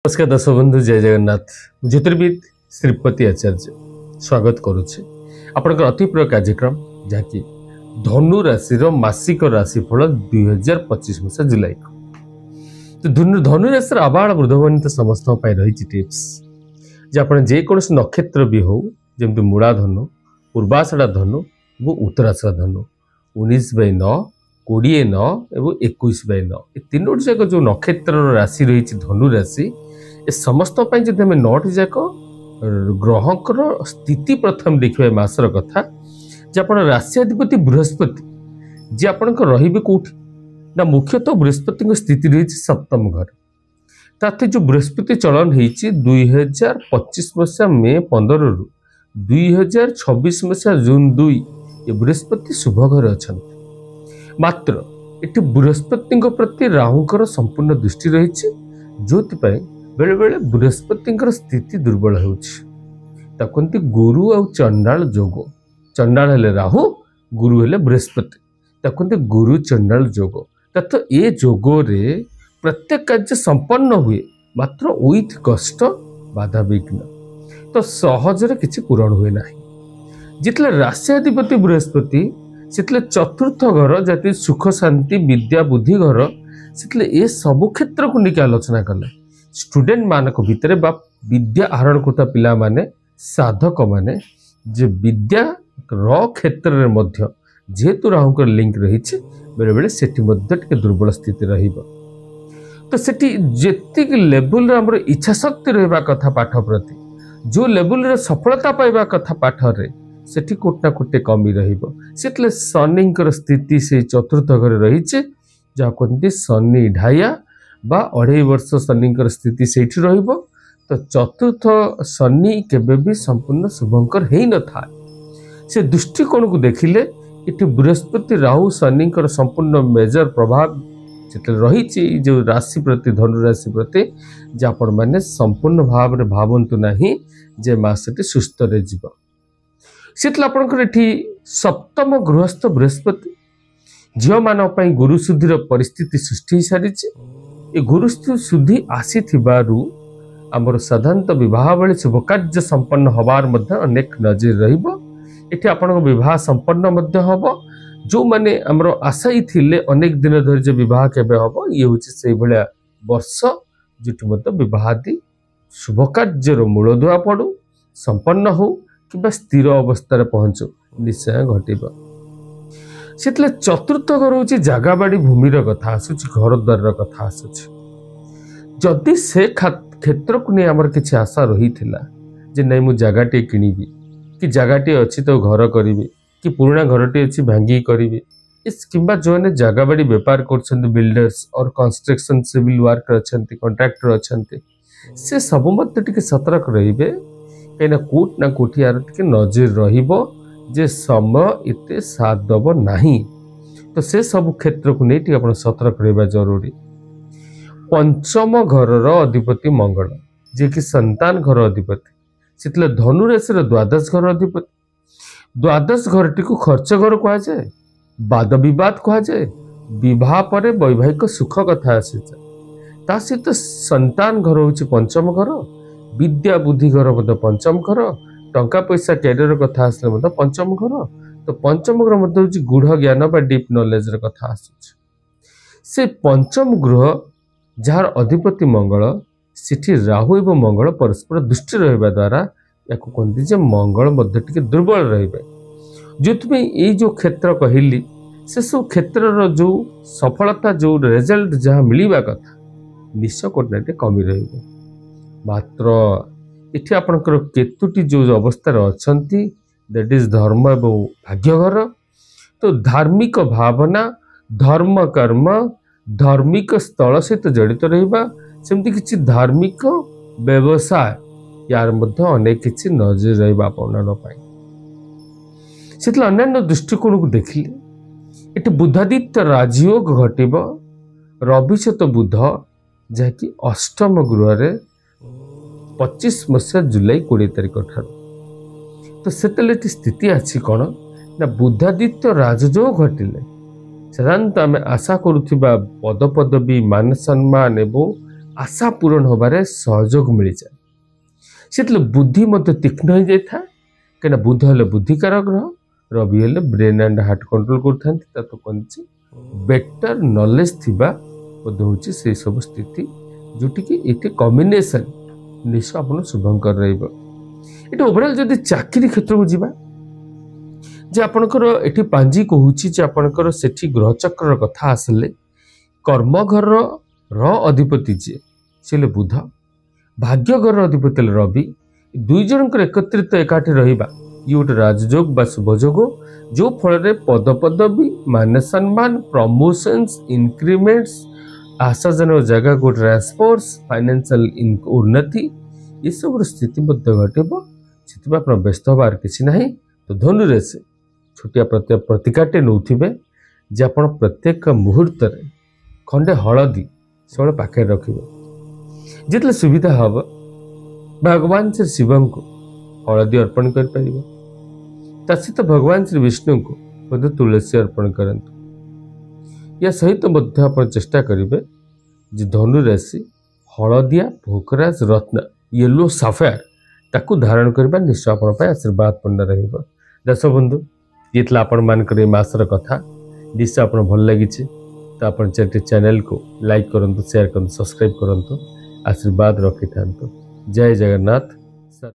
नमस्कार दर्शक बंधु जय जगन्नाथ ज्योतिर्विद श्रीपति आचार्य स्वागत करुचे आपंकर अति प्रिय कार्यक्रम जहाँकि धनु राशि मासिक राशिफल 2025 मसीहा जुलाई को तो धनु राशि आबाल वृद्धवनित समस्त रही टिप्स जे आप जेकोसी नक्षत्र भी हो जमी मूला धनु पूर्वाषाढ़ा धनु और उत्तराषाढ़ा धनु 19/9 20/9 और 21/9 ये तीनोटी जाक जो नक्षत्र राशि रही धनु राशि ए समस्त जब आम 9टी जाक ग्रहकर स्थिति प्रथम देखिए मासर कथा जे आप राशिधिपति बृहस्पति जे आपण रे कौटी ना मुख्यतः बृहस्पति स्थिति रही सप्तम घर ताते जो बृहस्पति चलन हो 2025 मसीहा मे 15 रु 2026 मसीहा जून 2 ये बृहस्पति शुभ घर अच्छा मात्र ये बृहस्पति प्रति राहुंकर संपूर्ण दृष्टि रही जो बेले बेले बृहस्पति स्थिति दुर्बल होती गुरु आ चंडाल जोग चंडाल हेले राहु गुरु हेले बृहस्पति कहते गुरु चंडाल जोग तो ये जोग रे प्रत्येक कार्य संपन्न हुए मात्र विथ कष्ट बाधा विघ्न तो सहजरे किसी पूरण हुए ना जितने राशिधिपति बृहस्पति से चतुर्थ घर जति सुख शांति विद्या बुद्धि घर से ये सबु क्षेत्र को लेकिन आलोचना कले स्टूडेंट मान भितर विद्या आहरण करता पिला माने साधक माने जे विद्या क्षेत्र में मध्य जेहेतु राहुंकर लिंक रही बेले बेले सेठी मध्य टिके दुर्बल स्थिति रहिबो तो सेठी जेतिक लेवल आम इच्छा शक्ति रहा कथा पाठ प्रति जो लेवल सफलता पाइबा कथा पाठ रे सेठी कोटना कोटे कमी रहिबो सेतले शनिंकर स्थिति से चतुर्थ घर रही जहाँ कहते शनि ढाया बा 2.5 वर्ष शनिंकर स्थिति से रहिबो तो चतुर्थ शनि केबे भी संपूर्ण शुभंकर है न था से दृष्टिकोण को देखिले इति बृहस्पति राहु शनिंकर संपूर्ण मेजर प्रभाव जिते रही जो राशि प्रति धनु राशि प्रति जे आपण माने संपूर्ण भाव रे भावंतु नाही जे मासटी सुस्थ रे जीव सेतला आपनकर एठी सप्तम गृहस्थ बृहस्पति झियो मान पई गुरु शुद्धिर परिस्थिति सृष्टि सारी ये गुरु शुद्धि आसी थिबारु आमर साधारणतः विवाह बेले शुभ कार्य संपन्न हबार मध्य अनेक नजर रहिबो एठी आपनक विवाह संपन्न मध्य हबो जो माने आमर आशाई थिले अनेक दिन धरि जे विवाह केबे हबो ये होछि सेहि भलिया वर्ष जेठी मध्य विवाहादि शुभ कार्यर मूलदुआ पड़ू संपन्न हो कि स्थिर अवस्था पहुंचू निश्चय घटब से चतुर्थ घर हूँ जगह बाड़ी भूमिर कथा आसूची घर द्वार कथा आसूची जदि से क्षेत्र को नहीं आमर किसी आशा रही जे नहीं मु जगहटे किनिबी कि जगहटे अच्छी तो घर करी कि पुराना घरटे अच्छी भांगी करी किंबा जो ने जगह बाड़ी बेपार कर बिल्डर्स और कंस्ट्रक्शन सिविल वर्कर अच्छा कंट्राक्टर अच्छा से सब मत सतर्क रे कहीं कोट ना कोठी यार टिके नजर रहिबो जे समय इते साथ दब नहीं तो से सब क्षेत्र को नहीं आप सतर्क रहा जरूरी पंचम घर अधिपति मंगल जे कि संतान घर अधिपति से धनु राशि द्वादश घर अधिपति द्वादश घर टी खर्च घर कह जाए वाद विवाद कह जाए विवाह पर वैवाहिक सुख कथा आसी ता सहित संतान घर हूँ पंचम घर विद्या बुद्धि घर पंचम घर टंका पैसा कैरियर कथा आसले पंचम घर तो पंचम घर हूँ गूढ़ ज्ञान बा डीप नॉलेज कथा आसूची से पंचम गृह जार अधिपति मंगल सिठी राहु एवं मंगल परस्पर दृष्टि रहिबा द्वारा या कहते जे मंगल मध्य टिके दुर्बल रहिबे जो ये जो क्षेत्र कहली से सब क्षेत्र जो सफलता जो रिजल्ट जहाँ मिलवा कथा निश्चय कोटना कमी रहिबे मात्र इठी आपनकर केतुटी जो अवस्था अच्छी दैट इज धर्म एवं भाग्यघर तो धार्मिक भावना धर्म कर्म धार्मिक स्थल सहित जड़ित रहिबा सेमती किछि धार्मिक व्यवसाय यार मध्य अनेक किछि नजर रहिबा आपन पाई सेतला अन्य दृष्टिकोण को देखिले इठी बुधादित्य राजयोग घटिब रविशत बुध जहाँकि अष्टम गृह रे 25 मसीहा जुलाई 20 तारिख ठार तो से स्थिति अच्छी कौन ना बुधादित्य राजयोग घटिले साधारणतः आम आशा करुवा पद पदवी मान सम्मान एवं आशा पूरण होबारे सहयोग मिल जाए से बुद्धि मध्य तीक्ष्ण हो जाए कहीं बुध हेल्ले बुद्धिकार ग्रह रवि हेल्ले ब्रेन एंड हार्ट कंट्रोल कर कहते बेटर नॉलेज थिबा बोध होची से सब स्थिति जोटि कि ये कॉम्बिनेशन निश्चय आपन शुभंकर रहिबो। एटी ओवरऑल जदि चाकरी क्षेत्र को जीवा जे आपनकर एटी पांजी कहूची जे आपनकर सेठी ग्रह चक्र कथा आसले कर्मघर र अधिपति जे सेले बुध भाग्यघर अधिपति रवि दुई जनकर एकत्रित एकाठी रहिबा ये गोटे राजयोग बा शुभयोग जो फल पद पदवी मान सम्मान प्रमोशंस इंक्रीमेंट्स आशाजनक जगह को ट्रांसफर्स फाइनेंशियल उन्नति ये सब स्थिति घटब से व्यस्त हबार किसी ना। तो धनु राशि छोटिया प्रतिकाटे नौथिबे जे आपण प्रत्येक मुहूर्त रे खंडे हलदी सब पाखे रखिबे जितले सुविधा हम भगवान श्री शिव को हलदी अर्पण कर परिबे तसित भगवान श्री विष्णु को बोध तुलसी अर्पण करंतु या सहित मध्य आप चेष्टा करेंगे जे धनु राशि हलदिया भोकराज रत्न येलो साफायर ताकू धारण करबा निश्चय आपण आशीर्वाद पूर्ण रहिबो। दर्शक बंधु ये आपण मानकर मासर कथा निश्चय आपण भल लगी तो आपण चैनल को लाइक करंतु शेयर करंतु सब्सक्राइब करंतु आशीर्वाद रखि थांतु। जय जगन्नाथ।